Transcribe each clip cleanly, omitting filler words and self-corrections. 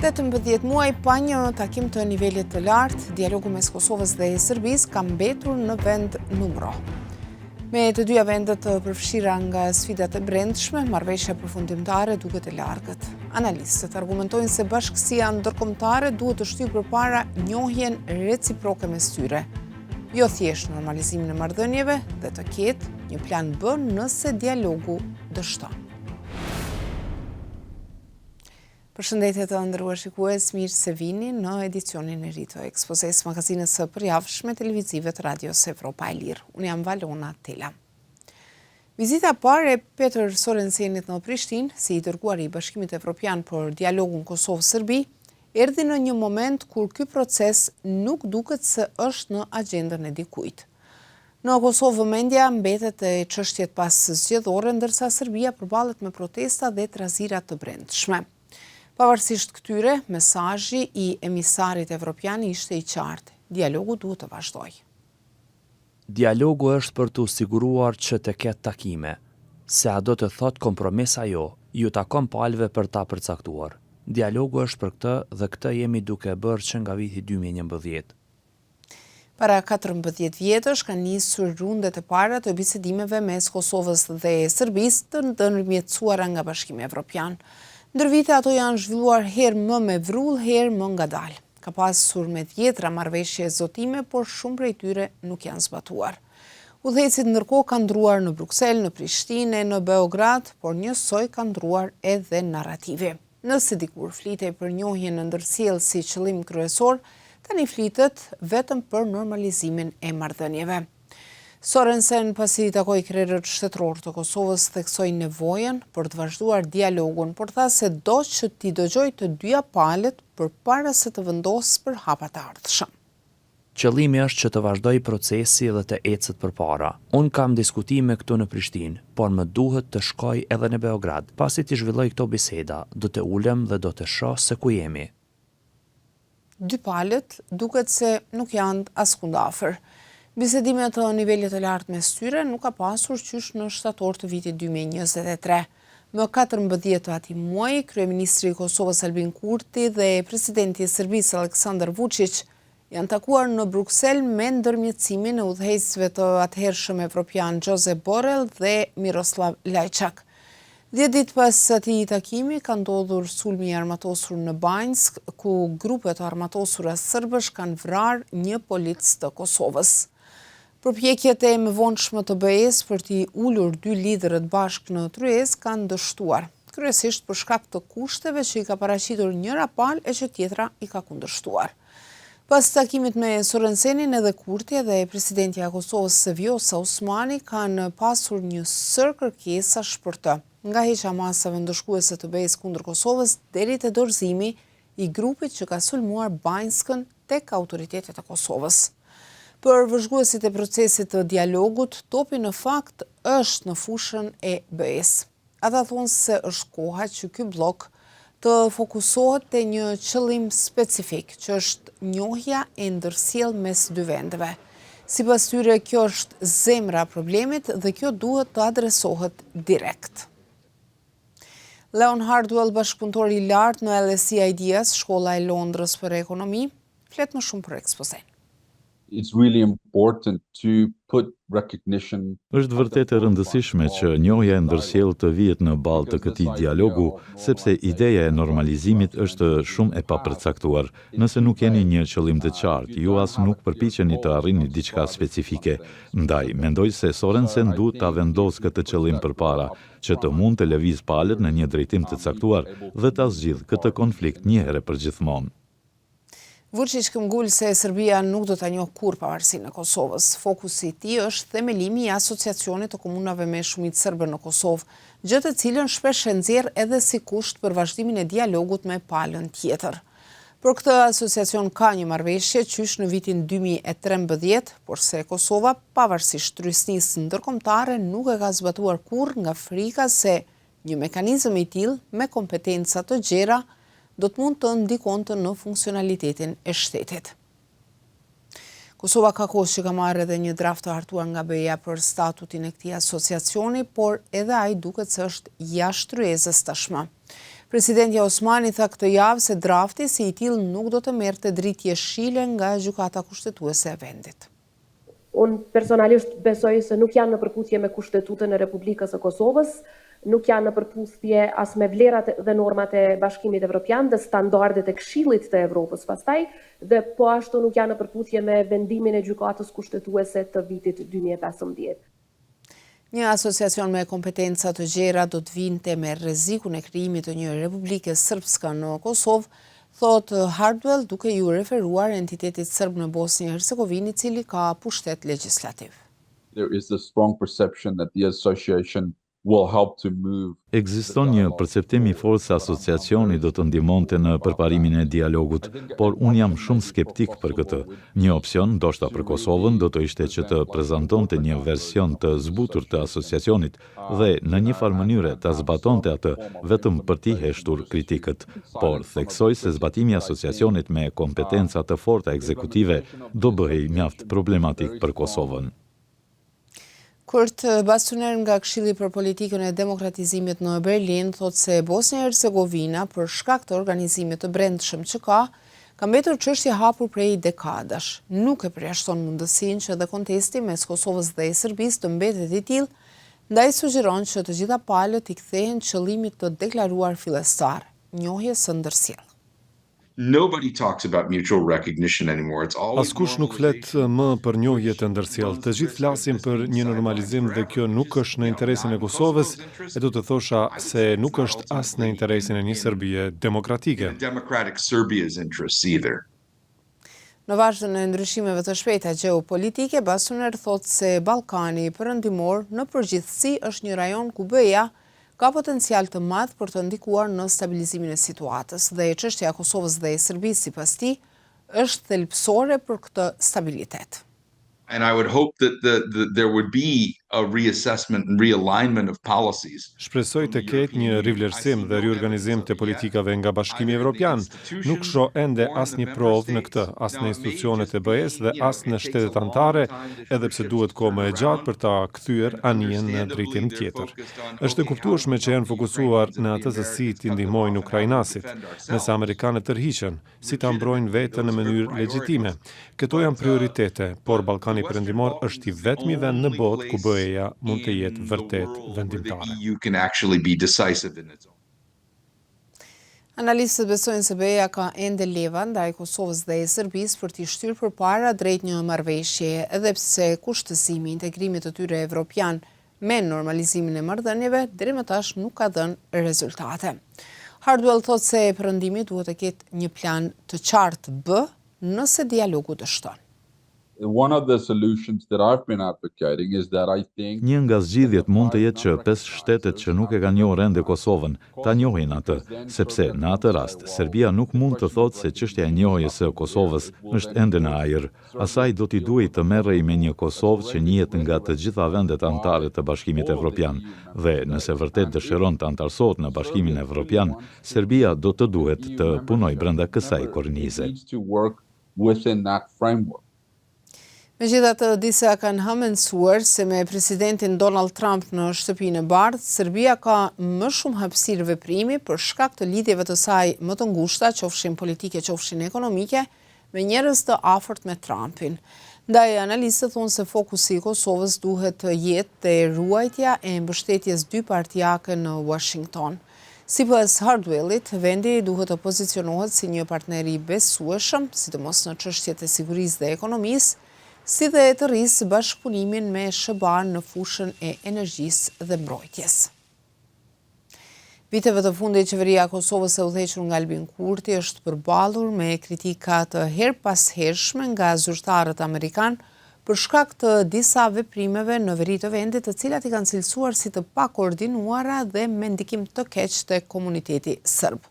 18 muaj pa një takim të nivelit të lartë, dialogu mes Kosovës dhe Serbisë ka mbetur në vend numro. Me të dyja vendet të përfshira nga sfidat e brendshme, marrëveshja përfundimtare duket e largët. Analistët argumentojnë se bashkësia ndërkombëtare duhet të shtyjë përpara njohjen reciproke mes tyre, jo thjesht normalizimin e marrëdhënieve dhe të ketë një plan B nëse dialogu dështon. Përshëndetje të nderuar shikues, mirë se vini në edicionin e ri të ekspozes magazinës së përjavshme televizive të Radios Evropa e Lirë. Unë jam Valona Tela. Vizita parë e Peter Sorensenit në Prishtinë, si i dërguari i Bashkimit Evropian për dialogun Kosovë-Serbi, erdhi në një moment kur ky proces nuk duket se është në agjendën e dikujt. Në Kosovë vëmendja mbetet e çështjet pas zgjedhore, ndërsa Serbia përballet me protesta dhe trazira të brendshme. Pavarësisht këtyre, mesazhi i emisarit evropian ishte i qartë. Dialogu duhet të vazhdojë. Dialogu është për të siguruar që të ketë takime. Se a do të thot kompromis ajo, ju takon palëve për ta përcaktuar. Dialogu është për këtë dhe këtë jemi duke bërë që nga viti 2011. Para 14 vjetësh kanë nisur rundet e para të bisedimeve mes Kosovës dhe Serbisë të ndërmjetësuara nga Bashkimi Evropian. Ndër vite ato janë zhvilluar herë më me vrull, herë më ngadalë. Ka pasur me tjetra marrëveshje zotime, por shumë prej tyre nuk janë zbatuar. Udhëhecit ndërkohë kanë ndruar në Bruksel, në Prishtinë, në Beograd, por njësoj kanë ndruar edhe narrative. Nëse dikur flitej për njohjen në ndërsjellë si qëllim kryesor, tani flitet vetëm për normalizimin e marrëdhënieve. Sorensen, pasi takoi krerët shtetëror të Kosovës, theksoi nevojën për të vazhduar dialogun, por tha se do që t'i dëgjoj të dyja palët përpara se të vendosë për hapat e ardhshëm. Qëllimi është që të vazhdoj procesi dhe të ecet përpara. Unë kam diskutime këtu në Prishtinë, por më duhet të shkoj edhe në Beograd. Pasi t'i zhvilloj këto biseda, do të ulem dhe do të shoh se ku jemi. Dy palët duket se nuk janë askund afër. Bisedimet të nivelit të lartë mes tyre nuk ka pasur qysh në shtator të vitit 2023. Më 14 të atij muaji, kryeministri i Kosovës Albin Kurti dhe presidenti i Serbisë Aleksandar Vučić janë takuar në Bruksel me ndërmjetësimin e udhëheqësve të atëhershëm evropian Josep Borrell dhe Miroslav Lajčak. 10 ditë pas atij takimi ka ndodhur sulmi i armatosur në Banjsk, ku grupe të armatosura serbësh kanë vrarë një polic të Kosovës. Përpjekjet e mëvonshme të BE-s për t'i ulur dy liderët bashkë në tryezë kanë dështuar, kryesisht për shkak të kushteve që i ka paraqitur njëra palë e që tjetra i ka kundërshtuar. Pas takimit me Sorensenin, edhe Kurti dhe presidentja e Kosovës Vjosa Osmani kanë pasur një sër kërkesash për të, nga heqja masave ndëshkuese të BE-s kundër Kosovës deri te dorëzimi i grupit që ka sulmuar Banjskën tek autoritetet e Kosovës. Për vëzhguesit e procesit të dialogut, topi në fakt është në fushën e BE-s. Ata thonë se është koha që ky blok të fokusohet te një qëllim specifik, që është njohja e ndërsjellë mes dy vendeve. Sipas tyre, kjo është zemra e problemit dhe kjo duhet të adresohet direkt. Leon Hardwell, bashkëpunëtor i lartë në LSE Ideas, shkolla e Londrës për ekonomi, flet më shumë për ekspozen. It's really important to put recognition. Është vërtet e rëndësishme që njohja e ndërsjellë të vihet në balë të këtij dialogu, sepse ideja e normalizimit është shumë e papërcaktuar. Nëse nuk keni një qëllim të qartë, ju as nuk përpiqeni të arrini diçka specifike. Ndaj, mendoj se Sorensen duhet ta vendosë këtë qëllim përpara, që të mund të lëviz palët në një drejtim të caktuar dhe ta zgjidhë këtë konflikt një herë për gjithmonë. Vučić këmbgul se Serbia nuk do ta njohë kurrë pavarësinë e Kosovës. Fokusi i tij është themelimi i asociacionit të komunave me shumicë serbe në Kosovë, gjë të cilën shpesh e nxjerr edhe si kusht për vazhdimin e dialogut me palën tjetër. Për këtë asociacion ka një marrëveshje qysh në vitin 2013, por se Kosova, pavarësisht rysnisë ndërkombëtare, nuk e ka zbatuar kurrë nga frika se një mekanizëm i tillë me kompetenca të gjera do të mund të ndikonte në funksionalitetin e shtetit. Kosova ka kohë që ka marrë edhe një draft të hartuar nga BE-ja për statutin e këtij asociacioni, por edhe ai duket se është jashtë tryezës tashmë. Presidenti Osmani tha këtë javë se drafti si i tillë nuk do të merrte dritë jeshile nga gjykata kushtetuese e vendit. Unë personalisht besoj se nuk janë në përputhje me Kushtetutën e Republikës së Kosovës, nuk janë në përputhje as me vlerat dhe normat e Bashkimit Evropian dhe standardet e Këshillit të Evropës pastaj, dhe po ashtu nuk janë në përputhje me vendimin e gjykatës kushtetuese të vitit 2015. Një asociacion me kompetenca të gjera do të vinte me rrezikun e krijimit të një Republike Srpske në Kosovë, thot Hardwell, duke ju referuar entitetit serb në Bosnjë e Hercegovinë, i cili ka pushtet legjislativ. There is a strong perception that the association will help to move. Ekziston një perceptim i fortë se asociacioni do të ndihmonte në përparimin e dialogut, por unë jam shumë skeptik për këtë. Një opsion, ndoshta për Kosovën, do të ishte që të prezantonte një version të zbutur të asociacionit dhe në një farë mënyre të zbatonte atë vetëm për t'i heshtur kritikët. Por theksoj se zbatimi i asociacionit me kompetenca të forta ekzekutive do bëhej mjaft problematik për Kosovën. Kurt Bastuner nga Këshilli për Politikën e Demokratizimit në Berlin thot se Bosnja e Hercegovina për shkak të organizimit të brendshëm që ka mbetur çështje hapur prej dekadash. Nuk e përjashton mundësinë që edhe kontesti mes Kosovës dhe Serbisë të mbetet i tillë, ndaj sugjeron që të gjitha palët i kthehen qëllimit të deklaruar fillestar, njohjes së ndërsjellë. Nobody talks about mutual recognition anymore. It's always Askush nuk flet më për njohje të ndërsjellë. Të gjithë flasin për një normalizim dhe kjo nuk është në interesin e Kosovës, e do të thosha se nuk është as në interesin e një Serbie demokratike. Democratic Serbia's interests either. Në vazhdim e ndryshimeve të shpejta gjeopolitike, Bastuner thot se Ballkani Perëndimor në përgjithësi është një rajon ku BE-ja ka potencial të madh për të ndikuar në stabilizimin e situatës dhe çështja e Kosovës dhe e Serbisë sipas tij është thelbësore për këtë stabilitet. And I would hope that there would be a reassessment and realignment of policies. Shpresoj të ketë një rivlerësim dhe riorganizim të politikave nga Bashkimi Evropian. Nuk shoh ende asnjë provë në këtë, as në institucionet e BE-s dhe as në shtetet anëtare, edhe pse duhet kohë më e gjatë për ta kthyer anijen në drejtim tjetër. Është e kuptueshme që janë fokusuar në atë se si t'i ndihmojnë ukrainasit, nëse amerikanët tërhiqen, si ta mbrojnë veten në mënyrë legjitime. Këto janë prioritete, por Ballkani Perëndimor është i vetmi vend në botë ku BE-ja mund të jetë vërtet vendimtare. Analistët besojnë se BE-ja ka ende leva ndaj Kosovës dhe Serbisë për t'i shtyrë përpara drejt një marrëveshjeje, edhe pse kushtësimi i integrimit të tyre evropian me normalizimin e marrëdhënieve deri më tash nuk ka dhënë rezultate. Hardwell thotë se perëndimi duhet të ketë një plan të qartë B nëse dialogu dështon. One of the solutions that I've been advocating is that I think Një nga zgjidhjet mund të jetë që 5 shtetet që nuk e kanë njohur ende Kosovën ta njohin atë, sepse në atë rast Serbia nuk mund të thotë se çështja e njohjes së Kosovës është ende në ajër. Asaj do t'i duhej të merrej me një Kosovë që njihet nga të gjitha vendet anëtare të Bashkimit Evropian dhe nëse vërtet dëshiron të antarësohet në Bashkimin Evropian, Serbia do të duhet të punojë brenda kësaj kornize. to work within that framework. Megjithatë, disa kanë hamencuar se me presidentin Donald Trump në shtëpinë e bardhë, Serbia ka më shumë hapësirë veprimi për shkak të lidhjeve të saj më të ngushta, qofshin politike, qofshin ekonomike, me njerëz të afërt me Trumpin. Ndaj analistët thonë se fokusi i Kosovës duhet të jetë te ruajtja e mbështetjes dypartijake në Washington. Sipas Hardwellit, vendi duhet të pozicionohet si një partner i besueshëm, sidomos në çështjet e sigurisë dhe ekonomisë, si dhe të rrisë bashkëpunimin me SBA në fushën e energjisë dhe mbrojtjes. Viteve të fundit, qeveria e Kosovës e udhëhequr nga Albin Kurti është përballur me kritika të herpashershme nga zyrtarët amerikan për shkak të disa veprimeve në veri të vendit, të cilat i kanë cilësuar si të pakoordinuara dhe me ndikim të keq të komuniteti serb.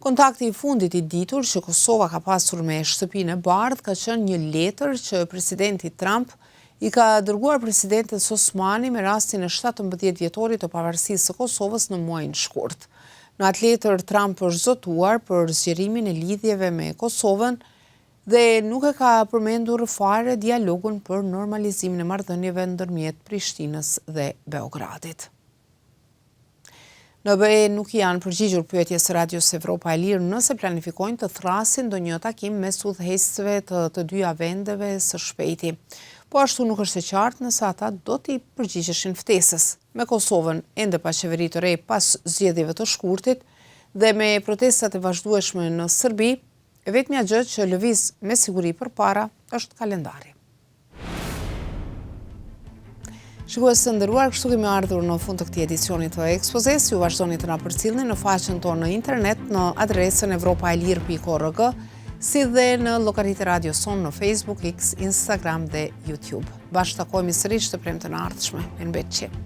Kontakti i fundit i ditur që Kosova ka pasur me shtëpinë e bardhë ka qenë një letër që presidenti Trump i ka dërguar presidentit Osmani me rastin e 17 vjetorit të pavarësisë së Kosovës në muajin shkurt. Në atë letër, Trump është zotuar për zgjerimin e lidhjeve me Kosovën dhe nuk e ka përmendur fare dialogun për normalizimin e marrëdhënieve ndërmjet Prishtinës dhe Beogradit. Në BE nuk janë përgjigjur pyetjes së Radios Evropa e Lirë nëse planifikojnë të thrasin ndonjë takim mes udhëheqësve të dyja vendeve së shpejti. Po ashtu nuk është e qartë nëse ata do t'i përgjigjeshin ftesës. Me Kosovën ende pa qeveri të re pas zgjedhjeve të shkurtit dhe me protestat e vazhdueshme në Serbi, vetmja gjë që lëviz me siguri përpara është kalendari. Shikues të nderuar, kështu kemi ardhur në fund të këtij edicioni të Ekspozes. Ju vazhdoni të na përcjellni në faqen tonë në internet në adresën evropaelir.org, si dhe në llogaritë Radio Son në Facebook, X, Instagram dhe YouTube. Bashkë takohemi sërish të premten e ardhshme. Mirëmbëjtje.